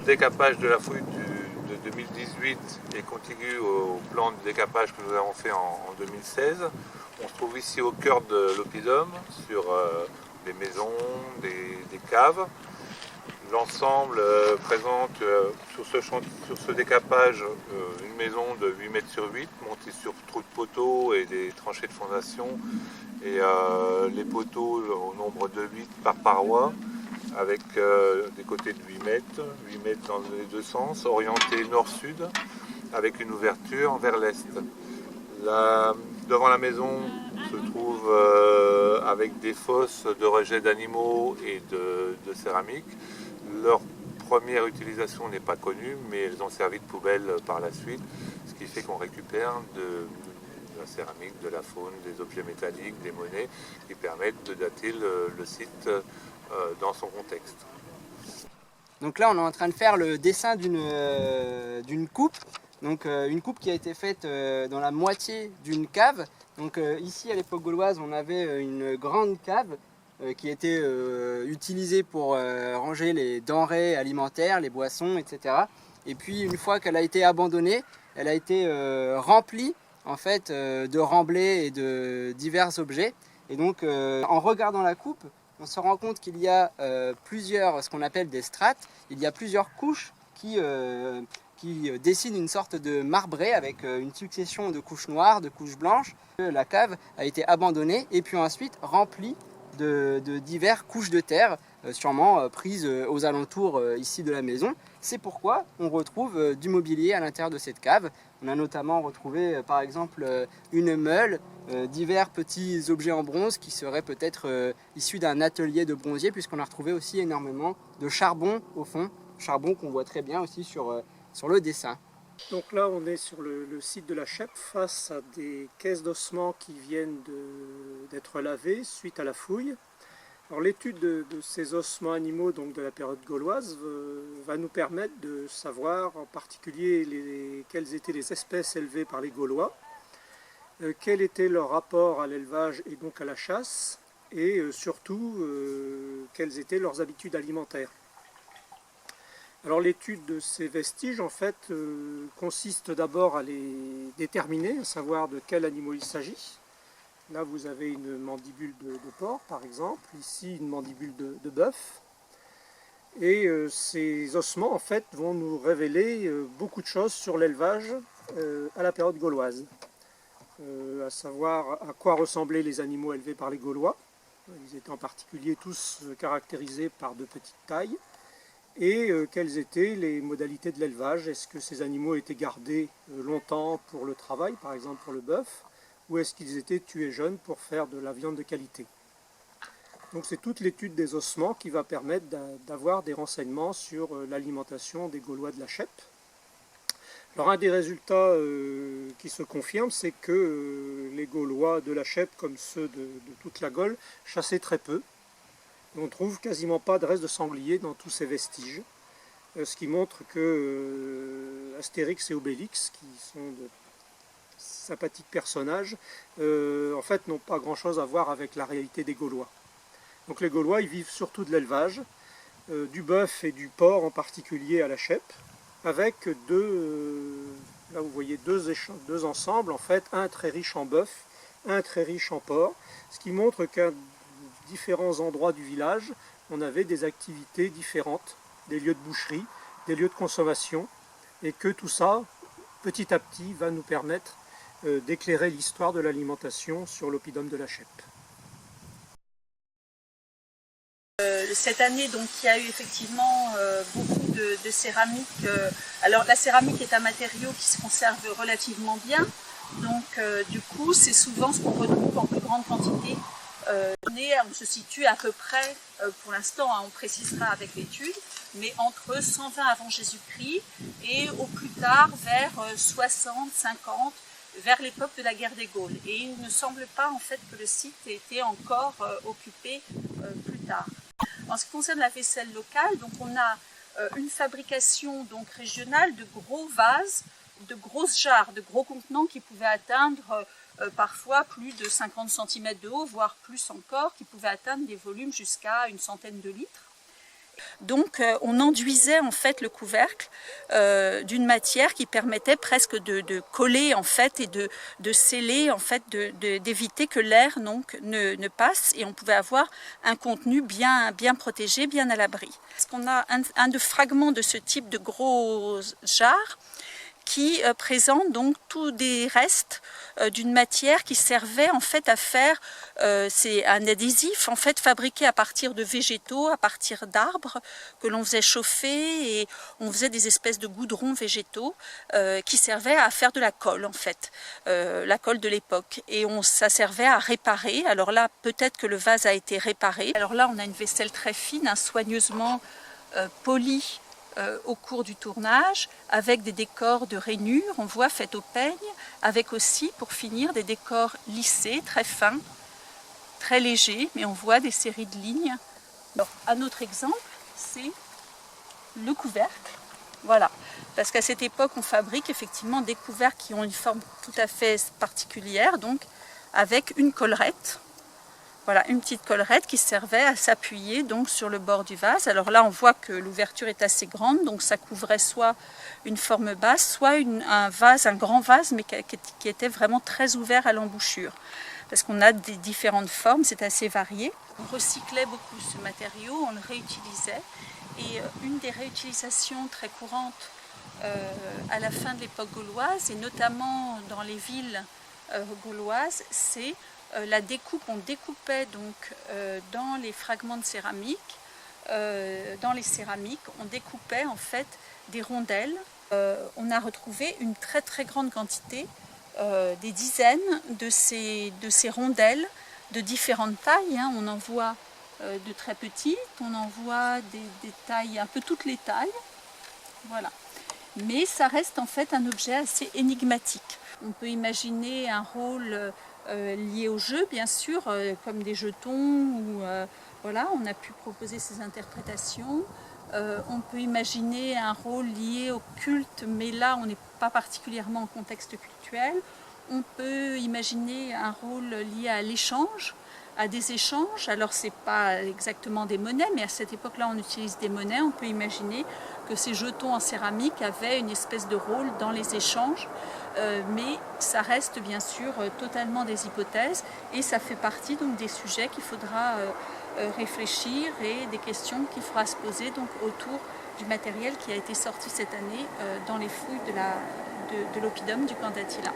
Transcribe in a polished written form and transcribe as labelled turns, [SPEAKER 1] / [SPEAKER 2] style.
[SPEAKER 1] décapage de la fouille de 2018 est contigu au plan de décapage que nous avons fait en 2016. On se trouve ici au cœur de l'oppidum, sur des maisons, des caves. L'ensemble présente sur ce décapage une maison de 8 mètres sur 8, montée sur trous de poteaux et des tranchées de fondation. Et les poteaux au nombre de 8 par paroi, avec des côtés de 8 mètres dans les deux sens, orientés nord-sud, avec une ouverture vers l'est. Devant la maison se trouve avec des fosses de rejet d'animaux et de céramique. Leur première utilisation n'est pas connue, mais elles ont servi de poubelle par la suite, ce qui fait qu'on récupère de la céramique, de la faune, des objets métalliques, des monnaies qui permettent de dater le site dans son contexte.
[SPEAKER 2] Donc là on est en train de faire le dessin d'une coupe. Donc une coupe qui a été faite dans la moitié d'une cave. Donc ici à l'époque gauloise on avait une grande cave qui était utilisée pour ranger les denrées alimentaires, les boissons, etc. Et puis une fois qu'elle a été abandonnée, elle a été remplie en fait de remblais et de divers objets. Et donc en regardant la coupe, on se rend compte qu'il y a plusieurs, ce qu'on appelle des strates, il y a plusieurs couches qui dessinent une sorte de marbré avec une succession de couches noires, de couches blanches. La cave a été abandonnée et puis ensuite remplie de diverses couches de terre, sûrement prises aux alentours ici de la maison. C'est pourquoi on retrouve du mobilier à l'intérieur de cette cave. On a notamment retrouvé par exemple une meule, divers petits objets en bronze qui seraient peut-être issus d'un atelier de bronzier, puisqu'on a retrouvé aussi énormément de charbon au fond, charbon qu'on voit très bien aussi sur le dessin.
[SPEAKER 3] Donc là on est sur le site de la Chèpe face à des caisses d'ossements qui viennent d'être lavées suite à la fouille. Alors l'étude de ces ossements animaux donc de la période gauloise va nous permettre de savoir en particulier quelles étaient les espèces élevées par les Gaulois, quel était leur rapport à l'élevage et donc à la chasse, et surtout quelles étaient leurs habitudes alimentaires. Alors l'étude de ces vestiges en fait consiste d'abord à les déterminer, à savoir de quels animaux il s'agit. Là vous avez une mandibule de porc par exemple, ici une mandibule de bœuf. Et ces ossements en fait vont nous révéler beaucoup de choses sur l'élevage à la période gauloise. À savoir à quoi ressemblaient les animaux élevés par les Gaulois. Ils étaient en particulier tous caractérisés par de petites tailles. Et quelles étaient les modalités de l'élevage. Est-ce que ces animaux étaient gardés longtemps pour le travail, par exemple pour le bœuf, ou est-ce qu'ils étaient tués jeunes pour faire de la viande de qualité. Donc c'est toute l'étude des ossements qui va permettre d'avoir des renseignements sur l'alimentation des Gaulois de la Chèpe. Alors un des résultats qui se confirme, c'est que les Gaulois de la Chèpe, comme ceux de toute la Gaule, chassaient très peu. On ne trouve quasiment pas de restes de sanglier dans tous ces vestiges, ce qui montre que Astérix et Obélix, qui sont de sympathiques personnages, en fait n'ont pas grand-chose à voir avec la réalité des Gaulois. Donc les Gaulois, ils vivent surtout de l'élevage, du bœuf et du porc en particulier à la Chèpe, avec là vous voyez deux ensembles, en fait, un très riche en bœuf, un très riche en porc, ce qui montre qu'à différents endroits du village, on avait des activités différentes, des lieux de boucherie, des lieux de consommation, et que tout ça, petit à petit, va nous permettre d'éclairer l'histoire de l'alimentation sur l'oppidum de la Chèpe.
[SPEAKER 4] Cette année, donc, il y a eu effectivement beaucoup de céramique. Alors, la céramique est un matériau qui se conserve relativement bien, donc du coup, c'est souvent ce qu'on retrouve en plus grande quantité. On se situe à peu près, pour l'instant, on précisera avec l'étude, mais entre 120 avant Jésus-Christ et au plus tard vers 60, 50, vers l'époque de la guerre des Gaules. Et il ne semble pas en fait que le site ait été encore occupé plus tard. En ce qui concerne la vaisselle locale, donc on a une fabrication donc régionale de gros vases, de grosses jarres, de gros contenants qui pouvaient atteindre parfois plus de 50 cm de haut, voire plus encore, qui pouvaient atteindre des volumes jusqu'à une centaine de litres. Donc on enduisait en fait le couvercle d'une matière qui permettait presque de coller en fait et de sceller en fait, d'éviter que l'air donc ne passe, et on pouvait avoir un contenu bien protégé, bien à l'abri. Parce qu'on a un de fragments de ce type de gros jarres qui présente donc tous des restes d'une matière qui servait en fait à faire, c'est un adhésif en fait fabriqué à partir de végétaux, à partir d'arbres que l'on faisait chauffer, et on faisait des espèces de goudrons végétaux qui servaient à faire de la colle en fait, la colle de l'époque, et ça servait à réparer. Alors là peut-être que le vase a été réparé. Alors là on a une vaisselle très fine, soigneusement polie au cours du tournage, avec des décors de rainures, on voit, faites au peigne, avec aussi, pour finir, des décors lissés, très fins, très légers, mais on voit des séries de lignes. Alors, un autre exemple, c'est le couvercle. Voilà, parce qu'à cette époque, on fabrique effectivement des couvercles qui ont une forme tout à fait particulière, donc avec une collerette. Voilà, une petite collerette qui servait à s'appuyer donc sur le bord du vase. Alors là, on voit que l'ouverture est assez grande, donc ça couvrait soit une forme basse, soit un grand vase, mais qui était vraiment très ouvert à l'embouchure. Parce qu'on a des différentes formes, c'est assez varié. On recyclait beaucoup ce matériau, on le réutilisait. Et une des réutilisations très courantes à la fin de l'époque gauloise, et notamment dans les villes gauloises, c'est la découpe. On découpait donc dans les fragments de céramique, dans les céramiques, on découpait en fait des rondelles. On a retrouvé une très très grande quantité, des dizaines de ces rondelles de différentes tailles. Hein. On en voit de très petites, on en voit des tailles, un peu toutes les tailles. Voilà. Mais ça reste en fait un objet assez énigmatique. On peut imaginer un rôle liés au jeu, bien sûr, comme des jetons, ou voilà, on a pu proposer ces interprétations. On peut imaginer un rôle lié au culte, mais là on n'est pas particulièrement en contexte cultuel. On peut imaginer un rôle lié à l'échange, à des échanges. Alors c'est pas exactement des monnaies, mais à cette époque-là on utilise des monnaies. On peut imaginer que ces jetons en céramique avaient une espèce de rôle dans les échanges. Mais ça reste bien sûr totalement des hypothèses, et ça fait partie donc des sujets qu'il faudra réfléchir, et des questions qu'il faudra se poser donc autour du matériel qui a été sorti cette année dans les fouilles de l'oppidum du camp d'Attila.